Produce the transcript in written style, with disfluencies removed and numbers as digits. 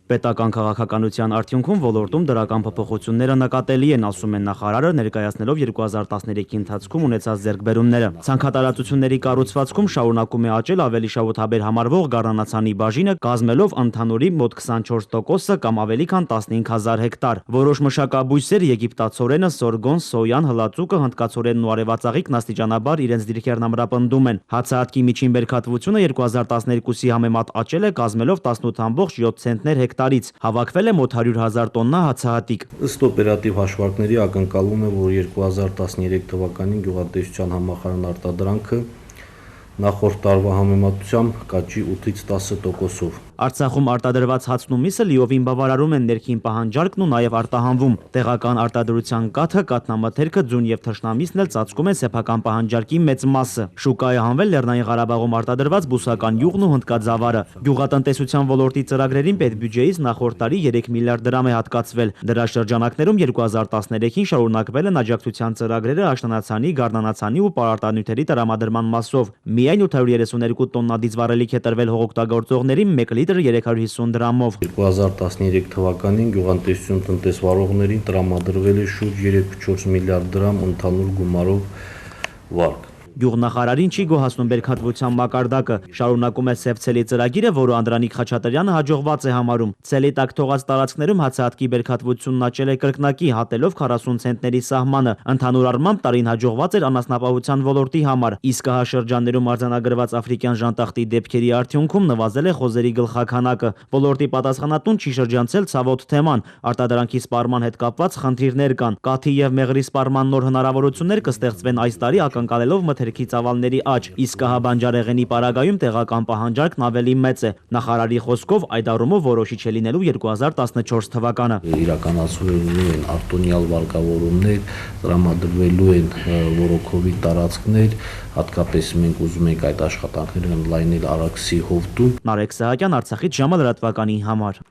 Պետական քաղաքականության արդյունքում ոլորտում դրական փոփոխությունները նկատելի են, ասում են նախարարը, ներկայացնելով 2013-ի ընթացքում ունեցած ձեռքբերումները։ Ցանքատարածությունների կառուցվածքում շարունակում է աճել ավելի շահութաբեր համարվող գառնանացանի բաժինը, կազմելով ընդհանուրի մոտ 24%-ը կամ ավելի քան 15,000 հեկտար։ Որոշ մշակաբույսեր՝ եգիպտացորենը, սորգոն, սոյան, հլածուկը, հնդկացորենն ու արևածաղիկն աստիճանաբար իրենց դիրքերն ամրապնդում են։ Հացահատկի միջին բերքատվությունը 2012-ի համեմատ աճել է, կազմելով 18,7 ցենտներ հեկտարից։ Հավաքվել է մոտ 100,000 տոննա հացահատիկ։ Ըստ օպերատիվ հաշվարկների ակնկալվում է, որ 2013 թվականին գյուղատնտեսության համախառն արտադրանքը նախորդ տարվա համեմատությամբ կաճի 8-ից 10%-ով։ Արցախում արտադրված հացն ու միսը լիովին բավարարում են ներքին պահանջարկն ու նաև արտահանվում։ Տեղական արտադրության կաթը, կաթնամթերքը, ձուն եւ թշնամիսն էլ ծածկում են սեփական պահանջարկի մեծ մասը։ Շուկա է հանվել Լեռնային Ղարաբաղում արտադրված բուսական յուղն ու հնդկաձավարը։ Գյուղատնտեսության ոլորտի ծրագրերին պետբյուջեից նախորդ տարի 3 միլիարդ դրամ է հատկացվել։ Դրա շրջանակներում 2013-ին շարունակվել են աջակցության ծրագրերը աշնանացանի, գառնանացանի ու պարարտանյութերի տրամադրման մասով։ Միայն 832 տոննա դիզվառելիք է տրվել հողօգտագործողներին 1 լիտր 350 դրամով։ 2013 թվականին գյուղատնտեսություն տնտեսվարողներին տրամադրվել է շուրջ 3,4 միլիարդ դրամ ընդհանուր գումարով վարկ։ Գյուղնախարարին չի գոհացնում բերքատվության մակարդակը, շարունակում է Սև ցելի ծրագիրը, որը Անդրանիկ Խաչատրյանը հաջողված է համարում։ Ցելի տակ թողած տարածքներում հացահատկի բերքատվությունն աճել է կրկնակի, հատելով 40 ցենտների սահմանը։ Ընդհանուր առմամբ տարին հաջողված էր անասնապահության ոլորտի համար, իսկ ահաշրջաններում արձանագրված աֆրիկյան ժանտախտի դեպքերի արդյունքում նվազել է խոզերի գլխաքանակը։ Ոլորտի պատասխանատուն չի շրջանցել ցավոտ թեման, արտադրանքի սպառման հետ կապված խնդիրներ կան։ Կաթի եւ մեղրի սպառման նոր հնարավորություններ կստեղծվեն այս տարի, ակնկալելով մթերքի ծավալների աճ, իսկ ահաբանջարեղենի պարագայում տեղական պահանջարկն ավելի մեծ է։ Նախարարի խոսքով այդ առումով որոշիչ է լինելու 2014 թվականը։ Իրականացվելու են արտոնյալ վարկավորումներ, տրամադրվելու են ռոռոքովի տարածքներ, հատկապես մենք ուզում ենք այդ աշխատանքները ընդլայնել Արաքսի հովտում։ Նարեկ Սահակյան, Արցախից ժամը լրատվականի համար։